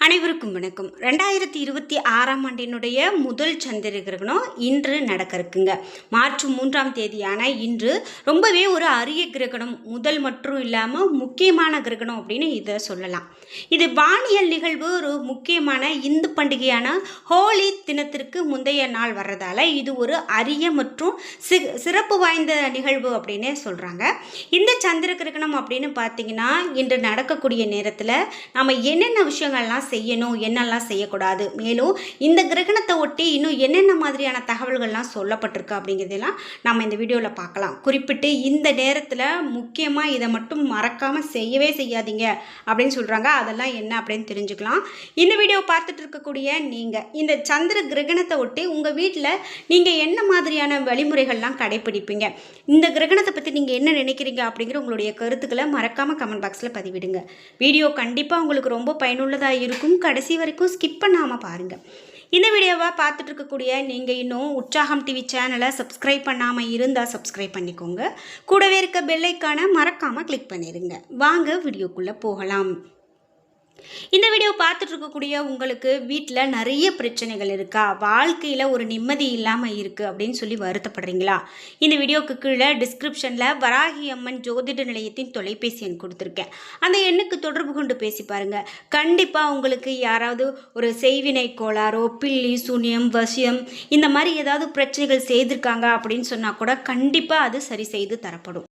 அனைவருக்கும் வணக்கம். 2026ஆம் ஆண்டினுடைய முதல் சந்திர கிரகணம் இன்று நடக்க இருக்குங்க. மார்ச் 3ஆம் தேதியான இன்று ரொம்பவே ஒரு அரிய கிரகணம், முதல் மற்றும் இல்லாமல் முக்கியமான கிரகணம் அப்படின்னு இதை சொல்லலாம். இது வானியல் நிகழ்வு ஒரு முக்கியமான இந்து பண்டிகையான ஹோலி தினத்திற்கு முந்தைய நாள் வர்றதால இது ஒரு அரிய மற்றும் சிறப்பு வாய்ந்த நிகழ்வு அப்படின்னே சொல்கிறாங்க. இந்த சந்திர கிரகணம் அப்படின்னு பார்த்தீங்கன்னா இன்று நடக்கக்கூடிய நேரத்தில் நம்ம என்னென்ன விஷயங்கள்லாம் செய்யணும், என்னெல்லாம் செய்யக்கூடாது, மேலும் இந்த கிரகணத்தை ஒட்டி இன்னும் என்னென்ன மாதிரியான தகவல்கள்லாம் சொல்லப்பட்டிருக்கு அப்படிங்கிறதெல்லாம் நம்ம இந்த வீடியோவில் பார்க்கலாம். குறிப்பிட்டு இந்த நேரத்தில் முக்கியமாக இதை மட்டும் மறக்காமல் செய்யவே செய்யாதீங்க அப்படின்னு சொல்கிறாங்க. அதெல்லாம் என்ன அப்படின்னு தெரிஞ்சுக்கலாம். இந்த வீடியோ பார்த்துட்டு இருக்கக்கூடிய நீங்கள் இந்த சந்திர கிரகணத்தை ஒட்டி உங்கள் வீட்டில் நீங்கள் என்ன மாதிரியான வழிமுறைகள்லாம் கடைப்பிடிப்பீங்க, இந்த கிரகணத்தை பற்றி நீங்கள் என்ன நினைக்கிறீங்க அப்படிங்கிற உங்களுடைய கருத்துக்களை மறக்காமல் கமெண்ட் பாக்ஸில் பதிவிடுங்க. வீடியோ கண்டிப்பாக உங்களுக்கு ரொம்ப பயனுள்ளதாக இருக்கும். கடைசி வரைக்கும் ஸ்கிப் பண்ணாமல் பாருங்கள். இந்த வீடியோவை பார்த்துட்டு இருக்கக்கூடிய நீங்கள் இன்னும் உற்சாகம் டிவி சேனலை சப்ஸ்கிரைப் பண்ணாமல் இருந்தால் சப்ஸ்கிரைப் பண்ணிக்கோங்க. கூடவே இருக்க பெல் ஐக்கானை மறக்காமல் கிளிக் பண்ணிடுங்க. வாங்க வீடியோக்குள்ளே போகலாம். இந்த வீடியோ பார்த்துட்டு இருக்கக்கூடிய உங்களுக்கு வீட்டில் நிறைய பிரச்சனைகள் இருக்கா, வாழ்க்கையில் ஒரு நிம்மதி இல்லாமல் இருக்குது அப்படின்னு சொல்லி வருத்தப்படுறீங்களா? இந்த வீடியோக்கு கீழே டிஸ்கிரிப்ஷனில் வராகி அம்மன் ஜோதிட நிலையத்தின் தொலைபேசி எண் கொடுத்துருக்கேன். அந்த எண்ணுக்கு தொடர்பு கொண்டு பேசி பாருங்கள். கண்டிப்பாக உங்களுக்கு யாராவது ஒரு செய்வினை கோளாறோ, பில்லி சூனியம், வசியம் இந்த மாதிரி ஏதாவது பிரச்சனைகள் செய்திருக்காங்க அப்படின்னு சொன்னால் கூட கண்டிப்பாக அது சரி செய்து தரப்படும்.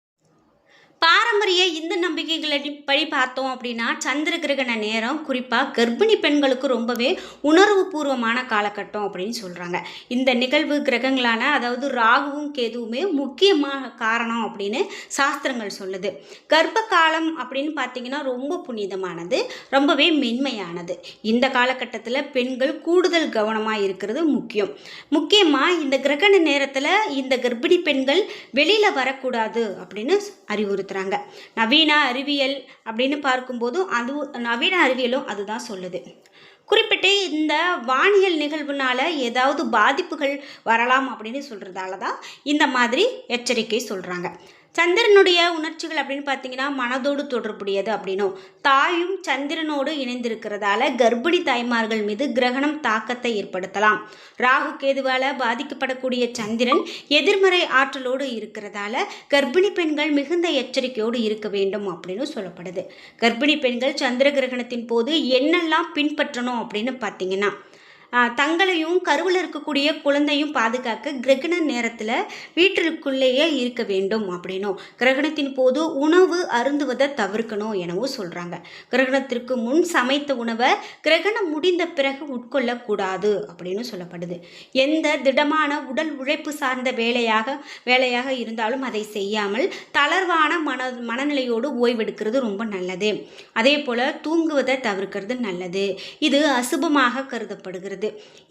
பாரம்பரிய இந்து நம்பிக்கைகளை பார்த்தோம் அப்படின்னா சந்திர கிரகண நேரம் குறிப்பாக கர்ப்பிணி பெண்களுக்கு ரொம்பவே உணர்வு பூர்வமான காலகட்டம் அப்படின்னு சொல்கிறாங்க. இந்த நிகழ்வு கிரகங்களான அதாவது ராகுவும் கேதுவுமே முக்கியமான காரணம் அப்படின்னு சாஸ்திரங்கள் சொல்லுது. கர்ப்ப காலம் அப்படின்னு பார்த்தீங்கன்னா ரொம்ப புனிதமானது, ரொம்பவே மென்மையானது. இந்த காலகட்டத்தில் பெண்கள் கூடுதல் கவனமாக இருக்கிறது முக்கியமாக இந்த கிரகண நேரத்தில் இந்த கர்ப்பிணி பெண்கள் வெளியில் வரக்கூடாது அப்படின்னு அறிவுறுத்துறாங்க. நவீன அறிவியல் அப்படின்னு பார்க்கும்போதும் நவீன அறிவியலும் அதுதான் சொல்லுது. குறிப்பிட்டு இந்த வானியல் நிகழ்வுனால ஏதாவது பாதிப்புகள் வரலாம் அப்படின்னு சொல்கிறதால தான் இந்த மாதிரி எச்சரிக்கை சொல்கிறாங்க. சந்திரனுடைய உணர்ச்சிகள் அப்படின்னு பார்த்தீங்கன்னா மனதோடு தொடர்புடையது அப்படின்னும், தாயும் சந்திரனோடு இணைந்திருக்கிறதால கர்ப்பிணி தாய்மார்கள் மீது கிரகணம் தாக்கத்தை ஏற்படுத்தலாம். ராகு கேதுவால் பாதிக்கப்படக்கூடிய சந்திரன் எதிர்மறை ஆற்றலோடு இருக்கிறதால கர்ப்பிணி பெண்கள் மிகுந்த எச்சரிக்கையோடு இருக்க வேண்டும் அப்படின்னு சொல்லப்படுது. கர்ப்பிணி பெண்கள் சந்திர கிரகணத்தின் போது என்னெல்லாம் பின்பற்றணும் அப்படின்னு பார்த்தீங்கன்னா, தங்களையும் கருவில் இருக்கக்கூடிய குழந்தையும் பாதுகாக்க கிரகண நேரத்தில் வீட்டிற்குள்ளேயே இருக்க வேண்டும் அப்படின்னும், கிரகணத்தின் போது உணவு அருந்துவதை தவிர்க்கணும் எனவும் சொல்கிறாங்க. கிரகணத்திற்கு முன் சமைத்த உணவை கிரகணம் முடிந்த பிறகு உட்கொள்ளக்கூடாது அப்படின்னு சொல்லப்படுது. எந்த திடமான உடல் உழைப்பு சார்ந்த வேலையாக இருந்தாலும் அதை செய்யாமல் தளர்வான மனநிலையோடு ஓய்வெடுக்கிறது ரொம்ப நல்லது. அதே போல் தூங்குவதை தவிர்க்கிறது நல்லது. இது அசுபமாக கருதப்படுகிறது.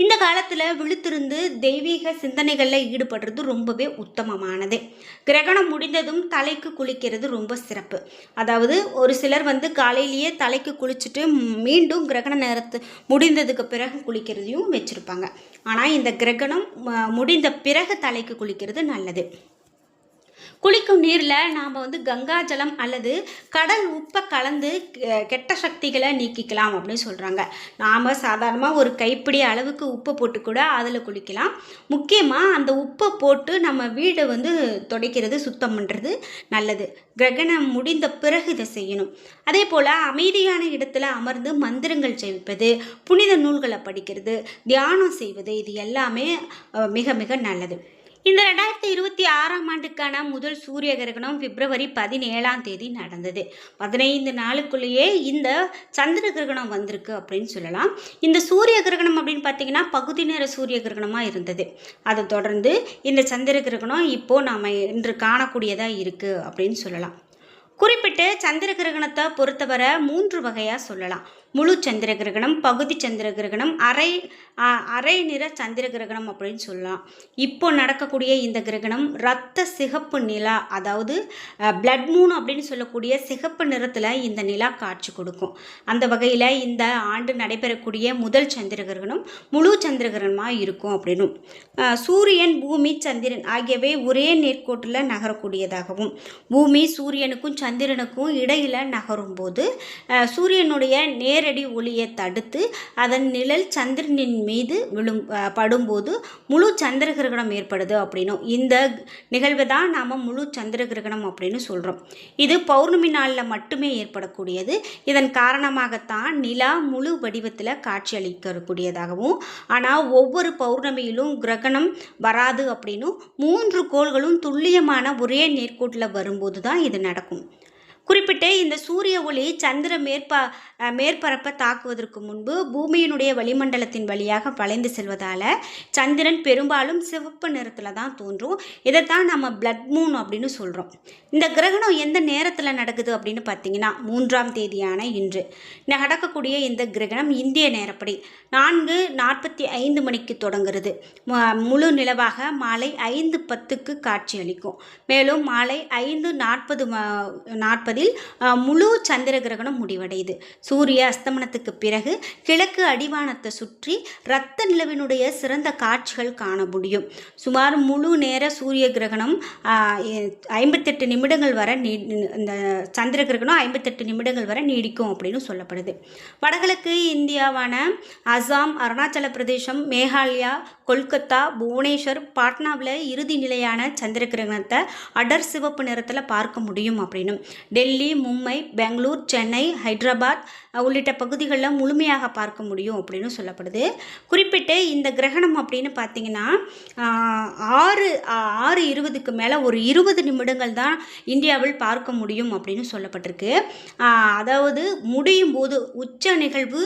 இந்த காலத்தில் விழித்திருந்து தெய்வீக சிந்தனைகளில் ஈடுபடுறது ரொம்பவே உத்தமமானது. கிரகணம் முடிந்ததும் தலைக்கு குளிக்கிறது ரொம்ப சிறப்பு. அதாவது ஒரு சிலர் காலையிலேயே தலைக்கு குளிச்சுட்டு மீண்டும் கிரகண நேரத்து முடிந்ததுக்கு பிறகு குளிக்கிறதையும் வச்சுருப்பாங்க. ஆனால் இந்த கிரகணம் முடிந்த பிறகு தலைக்கு குளிக்கிறது நல்லது. குளிக்கும் நீரில் நாம் கங்கா ஜலம் அல்லது கடல் உப்பை கலந்து கெட்ட சக்திகளை நீக்கிக்கலாம் அப்படின்னு சொல்கிறாங்க. நாம் சாதாரணமாக ஒரு கைப்பிடி அளவுக்கு உப்பை போட்டு கூட அதில் குளிக்கலாம். முக்கியமாக அந்த உப்பை போட்டு நம்ம வீடை துடைக்கிறது, சுத்தம் பண்ணுறது நல்லது. கிரகணம் முடிந்த பிறகு இதை செய்யணும். அதே போல் அமைதியான இடத்துல அமர்ந்து மந்திரங்கள் ஜெபிப்பது, புனித நூல்களை படிக்கிறது, தியானம் செய்வது இது எல்லாமே மிக மிக நல்லது. இந்த 2026ஆம் ஆண்டுக்கான முதல் சூரிய கிரகணம் பிப்ரவரி 17ஆம் தேதி நடந்தது. 15 நாளுக்குள்ளேயே இந்த சந்திர கிரகணம் வந்திருக்கு அப்படின்னு சொல்லலாம். இந்த சூரிய கிரகணம் அப்படின்னு பார்த்தீங்கன்னா பகுதி நேர சூரிய கிரகணமாக இருந்தது. அதை தொடர்ந்து இந்த சந்திர கிரகணம் இப்போது நாம் இன்று காணக்கூடியதாக இருக்குது அப்படின்னு சொல்லலாம். குறிப்பிட்டு சந்திர கிரகணத்தை பொறுத்தவரை 3 வகையாக சொல்லலாம். முழு சந்திர கிரகணம், பகுதி சந்திர கிரகணம், அரை நிற சந்திர கிரகணம் அப்படின்னு சொல்லலாம். இப்போ நடக்கக்கூடிய இந்த கிரகணம் இரத்த சிகப்பு நிலா, அதாவது பிளட் மூன் அப்படின்னு சொல்லக்கூடிய சிகப்பு நிறத்தில் இந்த நிலா காட்சி கொடுக்கும். அந்த வகையில் இந்த ஆண்டு நடைபெறக்கூடிய முதல் சந்திர கிரகணம் முழு சந்திர கிரகணமாக இருக்கும் அப்படின்னும், சூரியன் பூமி சந்திரன் ஆகியவை ஒரே நேர்கோட்டில் நகரக்கூடியதாகவும், பூமி சூரியனுக்கும் சந்திரனுக்கும் இடையில் நகரும் போது சூரியனுடைய நேரடி ஒளியை தடுத்து அதன் நிழல் சந்திரனின் மீது படும்போது முழு சந்திர கிரகணம் ஏற்படுது அப்படின்னும் இந்த நிகழ்வு தான் நாம் முழு சந்திர கிரகணம் அப்படின்னு சொல்கிறோம். இது பௌர்ணமி நாளில் மட்டுமே ஏற்படக்கூடியது. இதன் காரணமாகத்தான் நிலா முழு வடிவத்தில் காட்சியளிக்கக்கூடியதாகவும், ஆனால் ஒவ்வொரு பௌர்ணமியிலும் கிரகணம் வராது அப்படின்னும் 3 கோள்களும் துல்லியமான ஒரே நேர்கோட்டில் வரும்போது தான் இது நடக்கும். குறிப்பிட்ட இந்த சூரிய ஒளி சந்திர மேற்பரப்பை தாக்குவதற்கு முன்பு பூமியினுடைய வளிமண்டலத்தின் வழியாக வளைந்து செல்வதால் சந்திரன் பெரும்பாலும் சிவப்பு நிறத்தில் தான் தோன்றும். இதைத்தான் நம்ம பிளட் மூன் அப்படின்னு சொல்கிறோம். இந்த கிரகணம் எந்த நேரத்தில் நடக்குது அப்படின்னு பார்த்தீங்கன்னா 3ஆம் தேதியான இன்று நடக்கக்கூடிய இந்த கிரகணம் இந்திய நேரப்படி 4:45 மணிக்கு தொடங்குறது. முழு நிலவாக மாலை 5:10க்கு காட்சி அளிக்கும். மேலும் மாலை 5:40 முழு சந்திர கிரகணம் முடிவடையுது. சூரிய அஸ்தமனத்துக்கு பிறகு கிழக்கு அடிவானத்தை சுற்றி இரத்த நிலவினுடைய சிறந்த காட்சிகள் காண முடியும். சுமார் முழு நேர சூரிய கிரகணம் 58 நிமிடங்கள் வரை இந்த சந்திர கிரகணம் 58 நிமிடங்கள் வரை நீடிக்கும் அப்படின்னு சொல்லப்படுது. வடகிழக்கு இந்தியாவான அசாம், அருணாச்சல பிரதேசம், மேகாலயா, கொல்கத்தா, புவனேஸ்வர், பாட்னாவில் இறுதி நிலையான சந்திர கிரகணத்தை அடர் சிவப்பு நிறத்தில் பார்க்க முடியும் அப்படின்னும், டெல்லி, மும்பை, பெங்களூர், சென்னை, ஹைதராபாத் உள்ளிட்ட பகுதிகளில் முழுமையாக பார்க்க முடியும் அப்படின்னு சொல்லப்படுது. குறிப்பிட்டு இந்த கிரகணம் அப்படின்னு பார்த்தீங்கன்னா 6:20க்கு மேலே ஒரு 20 நிமிடங்கள் தான் இந்தியாவில் பார்க்க முடியும் அப்படின்னு சொல்லப்பட்டிருக்கு. அதாவது முடியும் போது உச்ச நிகழ்வு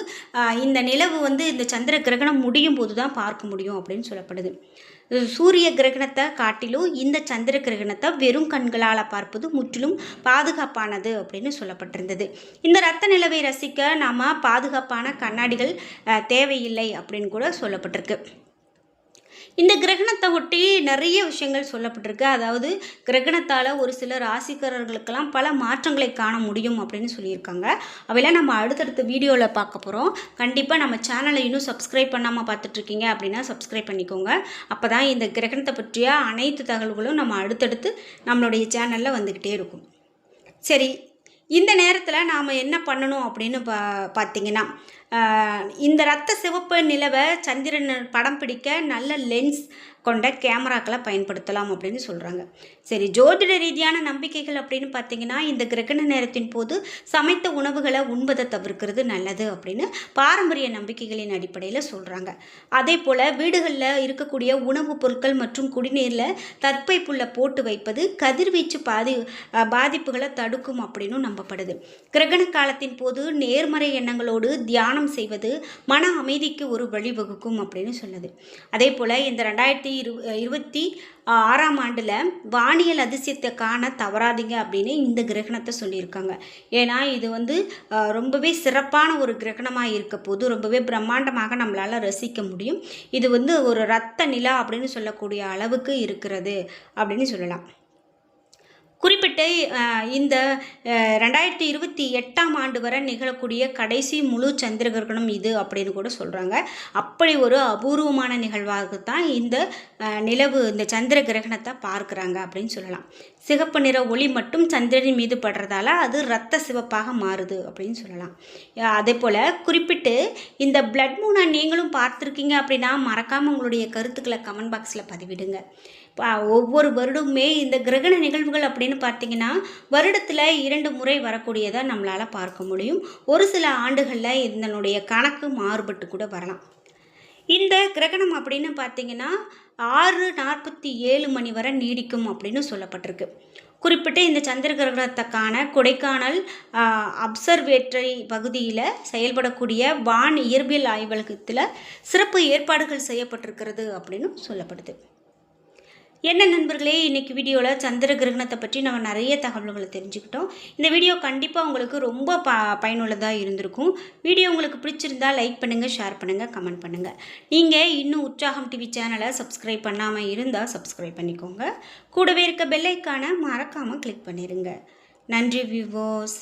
இந்த நிலவு இந்த சந்திர கிரகணம் முடியும் போது தான் பார்க்க முடியும் அப்படின்னு சொல்லப்படுது. சூரிய கிரகணத்தை காட்டிலும் இந்த சந்திர கிரகணத்தை வெறும் கண்களால் பார்ப்பது முற்றிலும் பாதுகாப்பானது அப்படின்னு சொல்லப்பட்டிருந்தது. இந்த இரத்த நிலவை ரசிக்க நாம் பாதுகாப்பான கண்ணாடிகள் தேவையில்லை அப்படின்னு கூட சொல்லப்பட்டிருக்கு. இந்த கிரகணத்தை ஒட்டி நிறைய விஷயங்கள் சொல்லப்பட்டிருக்கு. அதாவது கிரகணத்தால் ஒரு சில ராசிக்காரர்களுக்கெல்லாம் பல மாற்றங்களை காண முடியும் அப்படின்னு சொல்லியிருக்காங்க. அவையெல்லாம் நம்ம அடுத்தடுத்த வீடியோவில் பார்க்க போகிறோம். கண்டிப்பாக நம்ம சேனலை இன்னும் சப்ஸ்கிரைப் பண்ணாமல் பார்த்துட்ருக்கீங்க அப்படின்னா சப்ஸ்கிரைப் பண்ணிக்கோங்க. அப்போ தான் இந்த கிரகணத்தை பற்றிய அனைத்து தகவல்களும் நம்ம அடுத்தடுத்து நம்மளுடைய சேனலில் வந்துக்கிட்டே இருக்கும். சரி, இந்த நேரத்தில் நாம் என்ன பண்ணணும் அப்படின்னு பார்த்தீங்கன்னா, இந்த இரத்த சிவப்பு நிலவை சந்திரன் படம் பிடிக்க நல்ல லென்ஸ் கொண்ட கேமராக்களை பயன்படுத்தலாம் அப்படின்னு சொல்கிறாங்க. சரி, ஜோதிட ரீதியான நம்பிக்கைகள் அப்படின்னு பார்த்தீங்கன்னா இந்த கிரகண நேரத்தின் போது சமைத்த உணவுகளை உண்பதை தவிர்க்கிறது நல்லது அப்படின்னு பாரம்பரிய நம்பிக்கைகளின் அடிப்படையில் சொல்கிறாங்க. அதே போல் வீடுகளில் இருக்கக்கூடிய உணவுப் பொருட்கள் மற்றும் குடிநீரில் தற்பை புல்லை போட்டு வைப்பது கதிர்வீச்சு பாதிப்புகளை தடுக்கும் அப்படின்னு நம்பப்படுது. கிரகண காலத்தின் போது நேர்மறை எண்ணங்களோடு தியானம் செய்வது மன அமைதிக்கு ஒரு வழிவகுக்கும் அப்படின்னு சொல்லுது. அதே போல் இந்த 2026ஆம் ஆண்டில் வானியல் அதிசயத்தை காண தவறாதீங்க அப்படின்னு இந்த கிரகணத்தை சொல்லியிருக்காங்க. ஏன்னா இது ரொம்பவே சிறப்பான ஒரு கிரகணமாக இருக்க போது ரொம்பவே பிரம்மாண்டமாக நம்மளால் ரசிக்க முடியும். இது ஒரு இரத்த நிலா அப்படின்னு சொல்லக்கூடிய அளவுக்கு இருக்கிறது அப்படின்னு சொல்லலாம். குறிப்பிட்ட இந்த 2028ஆம் ஆண்டு வரை நிகழக்கூடிய கடைசி முழு சந்திர கிரகணம் இது அப்படின்னு கூட சொல்கிறாங்க. அப்படி ஒரு அபூர்வமான நிகழ்வாகத்தான் இந்த நிலவு இந்த சந்திர கிரகணத்தை பார்க்குறாங்க அப்படின்னு சொல்லலாம். சிகப்பு நிற ஒளி மட்டும் சந்திரனின் மீது படுறதால அது இரத்த சிவப்பாக மாறுது அப்படின்னு சொல்லலாம். அதே போல் குறிப்பிட்டு இந்த பிளட் மூனை நீங்களும் பார்த்துருக்கீங்க அப்படின்னா மறக்காமல் உங்களுடைய கருத்துக்களை கமெண்ட் பாக்ஸில் பதிவிடுங்க. ஒவ்வொரு வருடமுமே இந்த கிரகண நிகழ்வுகள் அப்படின்னு பார்த்தீங்கன்னா வருடத்தில் 2 முறை வரக்கூடியதாக நம்மளால் பார்க்க முடியும். ஒரு சில ஆண்டுகளில் இதனுடைய கணக்கு மாறுபட்டு கூட வரலாம். இந்த கிரகணம் அப்படின்னு பார்த்தீங்கன்னா 6:47 மணி வரை நீடிக்கும் அப்படின்னு சொல்லப்பட்டிருக்கு. குறிப்பிட்ட இந்த சந்திர கிரகணத்துக்கான கொடைக்கானல் அப்சர்வேட்டரி பகுதியில் செயல்படக்கூடிய வான் இயற்பியல் ஆய்வகத்தில் சிறப்பு ஏற்பாடுகள் செய்யப்பட்டிருக்கிறது அப்படின்னு சொல்லப்படுது. என்ன நண்பர்களே, இன்றைக்கி வீடியோவில் சந்திர கிரகணத்தை பற்றி நம்ம நிறைய தகவல்களை தெரிஞ்சுக்கிட்டோம். இந்த வீடியோ கண்டிப்பாக உங்களுக்கு ரொம்ப பயனுள்ளதாக இருந்திருக்கும். வீடியோ உங்களுக்கு பிடிச்சிருந்தால் லைக் பண்ணுங்கள், ஷேர் பண்ணுங்கள், கமெண்ட் பண்ணுங்கள். நீங்கள் இன்னும் உற்சாகம் டிவி சேனலை சப்ஸ்கிரைப் பண்ணாமல் இருந்தால் சப்ஸ்கிரைப் பண்ணிக்கோங்க. கூடவே இருக்க பெல் ஐக்கானை மறக்காமல் கிளிக் பண்ணிடுங்க. நன்றி வியூவர்ஸ்.